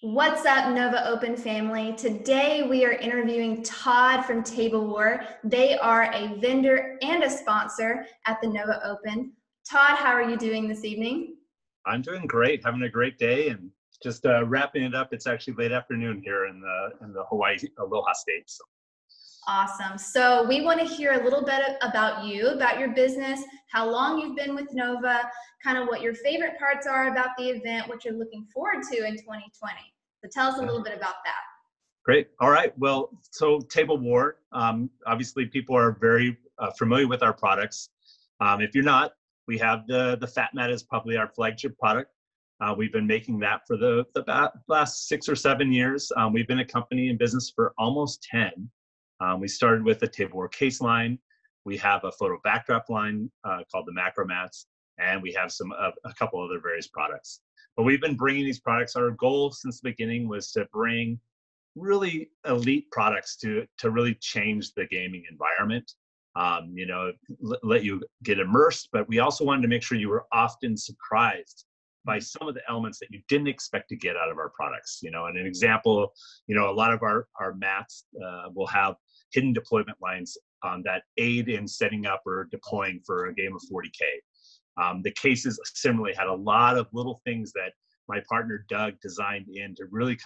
What's up, Nova Open family? Today we are interviewing Todd from TableWar. They are a vendor and a sponsor at the Nova Open. Todd, how are you doing this evening? I'm doing great, having a great day, and just wrapping it up. It's actually late afternoon here in the Hawaii Aloha State. So. Awesome. So we want to hear a little bit about you, about your business, how long you've been with Nova, kind of what your favorite parts are about the event, what you're looking forward to in 2020. So tell us a little bit about that. Great. All right. Well, so TableWar, obviously people are very familiar with our products. If you're not, we have the Fat Mat is probably our flagship product. We've been making that for the last 6 or 7 years. We've been a company in business for almost 10. We started with the TableWar case line. We have a photo backdrop line called the Macro Mats, and we have a couple other various products. But we've been bringing these products. Our goal since the beginning was to bring really elite products to really change the gaming environment. Let you get immersed, but we also wanted to make sure you were often surprised by some of the elements that you didn't expect to get out of our products. And an example, a lot of our mats will have hidden deployment lines that aid in setting up or deploying for a game of 40K. The cases similarly had a lot of little things that my partner Doug designed in to really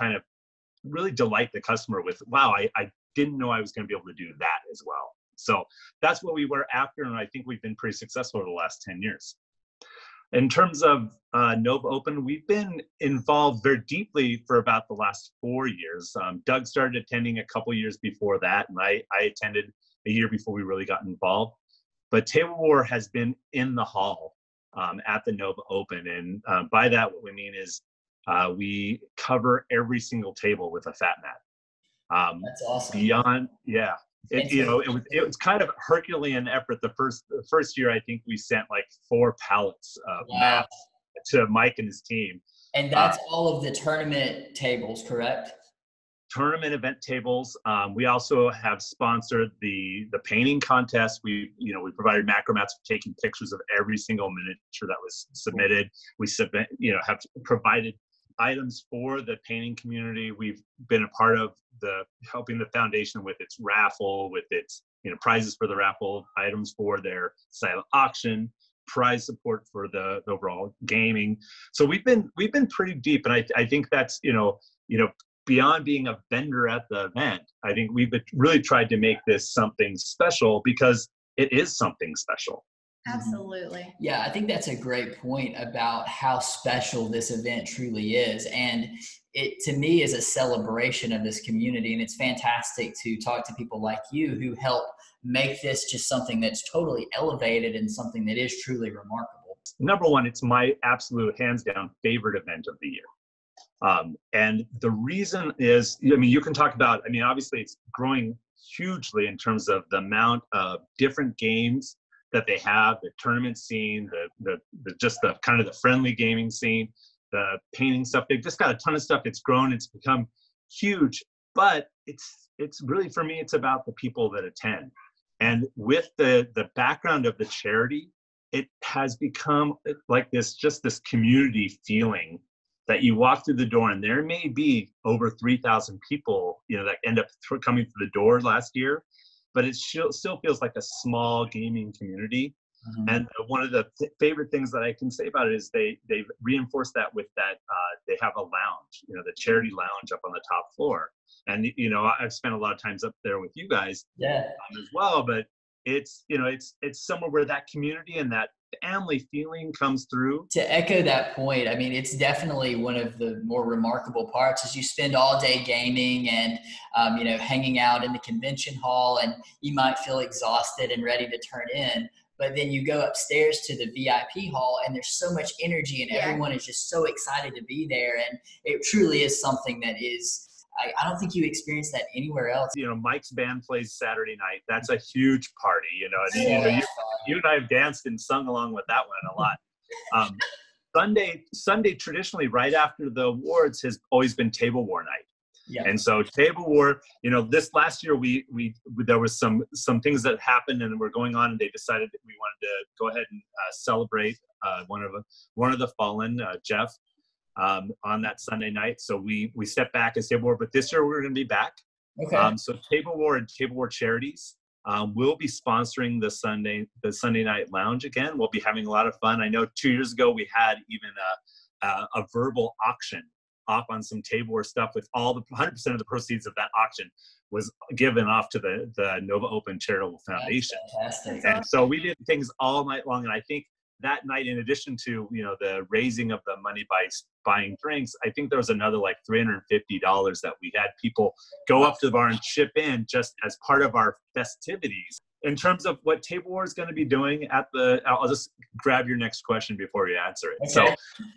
really delight the customer with, wow, I didn't know I was going to be able to do that as well. So that's what we were after, and I think we've been pretty successful over the last 10 years. In terms of Nova Open, we've been involved very deeply for about the last 4 years. Doug started attending a couple years before that, and I attended a year before we really got involved. But TableWar has been in the hall at the Nova Open, and by that what we mean is we cover every single table with a Fat Mat. That's awesome. It was kind of Herculean effort. The first year, I think we sent like 4 pallets of mats to Mike and his team. And that's all of the tournament tables, correct? Tournament event tables. We also have sponsored the painting contest. We provided macro mats for taking pictures of every single miniature that was submitted. We have provided items for the painting community. We've been a part of helping the foundation with its raffle, with its prizes for the raffle, items for their silent auction, prize support for the overall gaming. So we've been pretty deep, and I think that's beyond being a vendor at the event. I think we've really tried to make this something special because it is something special. Absolutely. Yeah, I think that's a great point about how special this event truly is. And it, to me, is a celebration of this community. And it's fantastic to talk to people like you who help make this just something that's totally elevated and something that is truly remarkable. Number one, it's my absolute hands down favorite event of the year. And the reason is, you can talk about, obviously it's growing hugely in terms of the amount of different games that they have, the tournament scene, the kind of the friendly gaming scene, the painting stuff. They've just got a ton of stuff. It's grown. It's become huge. But it's really, for me, it's about the people that attend. And with the background of the charity, it has become like this community feeling that you walk through the door, and there may be over 3,000 people, that end up coming through the door last year. But it still feels like a small gaming community. Mm-hmm. And one of the favorite things that I can say about it is they've reinforced that with that they have a lounge, the charity lounge up on the top floor. And I've spent a lot of times up there with you guys as well. But it's somewhere where that community and that family feeling comes through. To echo that point, it's definitely one of the more remarkable parts is you spend all day gaming and, hanging out in the convention hall, and you might feel exhausted and ready to turn in. But then you go upstairs to the VIP hall, and there's so much energy, and everyone is just so excited to be there. And it truly is something that is, I don't think you experience that anywhere else. Mike's band plays Saturday night. That's a huge party. You and I have danced and sung along with that one a lot. Sunday traditionally, right after the awards, has always been TableWar night. Yeah. And so TableWar, this last year there was some things that happened and were going on, and they decided that we wanted to go ahead and celebrate one of the fallen, Jeff. on that Sunday night. So we stepped back as TableWar, but this year we're going to be back. Okay. So TableWar and TableWar Charities will be sponsoring the Sunday Night Lounge again. We'll be having a lot of fun. I know 2 years ago we had even a verbal auction off on some TableWar stuff with all the 100% of the proceeds of that auction was given off to the Nova Open Charitable Foundation. That's fantastic. And so we did things all night long. And I think that night, in addition to, the raising of the money by buying drinks, I think there was another like $350 that we had people go up to the bar and chip in just as part of our festivities. In terms of what TableWar is going to be doing I'll just grab your next question before you answer it. Okay. So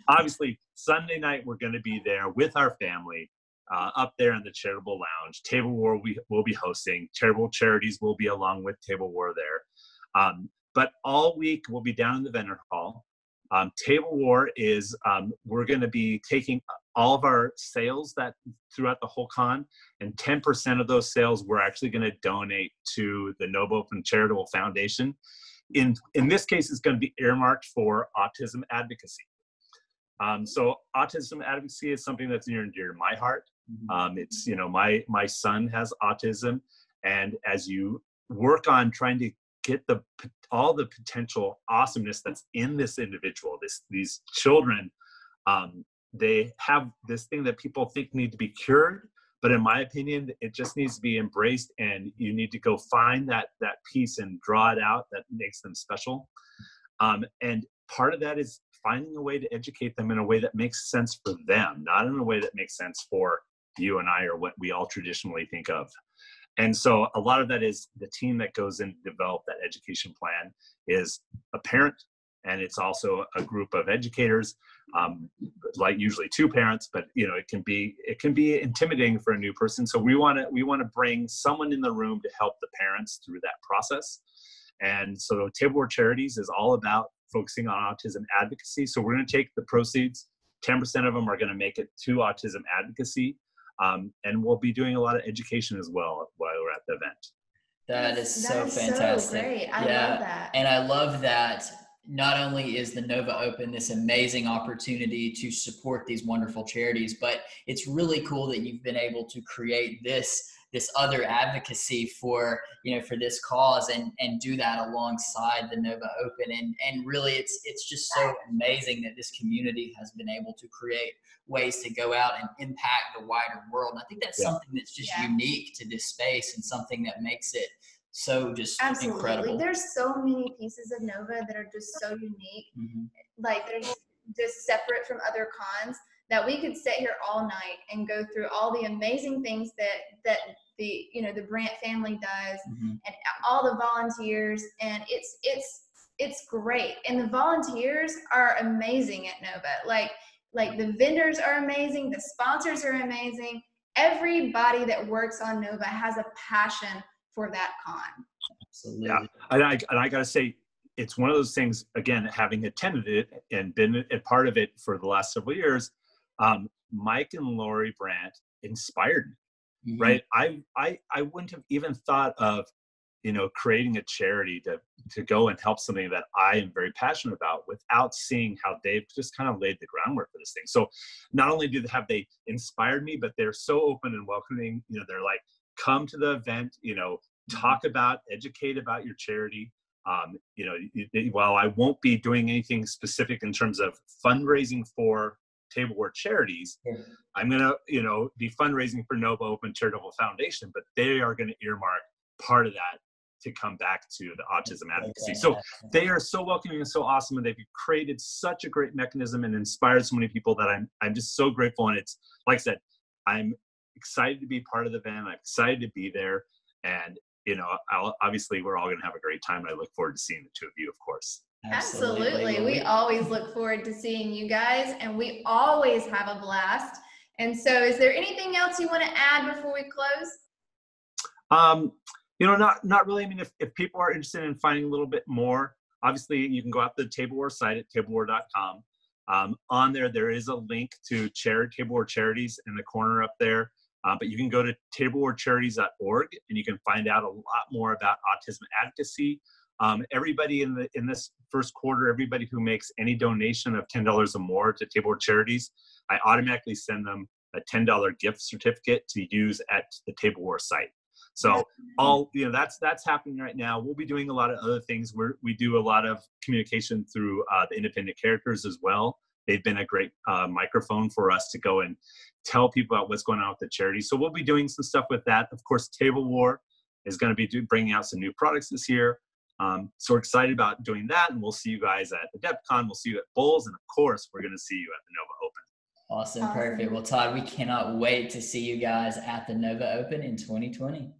obviously Sunday night, we're going to be there with our family up there in the charitable lounge. TableWar we will be hosting. Charitable Charities will be along with TableWar there. But all week we'll be down in the vendor hall. TableWar is, we're going to be taking all of our sales that throughout the whole con, and 10% of those sales we're actually going to donate to the Nova Open Charitable Foundation. In this case, it's going to be earmarked for autism advocacy. So autism advocacy is something that's near and dear to my heart. It's, my son has autism, and as you work on trying to get all the potential awesomeness that's in this individual, these children, they have this thing that people think need to be cured, but in my opinion, it just needs to be embraced, and you need to go find that piece and draw it out that makes them special. And part of that is finding a way to educate them in a way that makes sense for them, not in a way that makes sense for you and I or what we all traditionally think of. And so a lot of that is the team that goes in to develop that education plan is a parent, and it's also a group of educators, like usually two parents, but it can be intimidating for a new person. So we want to bring someone in the room to help the parents through that process. And so TableWar Charities is all about focusing on autism advocacy. So we're going to take the proceeds, 10% of them are going to make it to autism advocacy. And we'll be doing a lot of education as well while we're at the event. That is so fantastic. So great. I love that. And I love that not only is the Nova Open this amazing opportunity to support these wonderful charities, but it's really cool that you've been able to create this other advocacy for this cause and do that alongside the Nova Open. And really it's just so amazing that this community has been able to create ways to go out and impact the wider world. And I think that's something that's just unique to this space and something that makes it so just incredible. There's so many pieces of Nova that are just so unique. Like they're just separate from other cons that we could sit here all night and go through all the amazing things that the Brandt family does, and all the volunteers, and it's great. And the volunteers are amazing at Nova. Like the vendors are amazing, the sponsors are amazing. Everybody that works on Nova has a passion for that con. Absolutely. Yeah, and I got to say, it's one of those things, again, having attended it and been a part of it for the last several years, Mike and Lori Brandt inspired me, right? I wouldn't have even thought of, creating a charity to go and help something that I am very passionate about without seeing how they've just kind of laid the groundwork for this thing. So not only have they inspired me, but they're so open and welcoming. They're like, come to the event, talk about, educate about your charity. While I won't be doing anything specific in terms of fundraising for TableWar Charities, I'm going to, be fundraising for Nova Open Charitable Foundation, but they are going to earmark part of that to come back to the autism advocacy. So they are so welcoming and so awesome, and they've created such a great mechanism and inspired so many people that I'm just so grateful. And it's, like I said, I'm excited to be part of the event. I'm excited to be there. And, obviously we're all going to have a great time. I look forward to seeing the two of you, of course. Absolutely. We always look forward to seeing you guys, and we always have a blast. And so is there anything else you want to add before we close? Not really. I mean, if people are interested in finding a little bit more, obviously you can go out to the TableWar site at tablewar.com. On there is a link to TableWar Charities in the corner up there. But you can go to tablewarcharities.org and you can find out a lot more about autism advocacy. Everybody in this first quarter, everybody who makes any donation of $10 or more to TableWar charities, I automatically send them a $10 gift certificate to use at the TableWar site. So that's happening right now. We'll be doing a lot of other things. We do a lot of communication through the independent characters as well. They've been a great microphone for us to go and tell people about what's going on with the charity. So we'll be doing some stuff with that. Of course, TableWar is going to be bringing out some new products this year. So we're excited about doing that, and we'll see you guys at the DevCon. We'll see you at Bowls, and of course, we're going to see you at the Nova Open. Awesome. Perfect. Well, Todd, we cannot wait to see you guys at the Nova Open in 2020.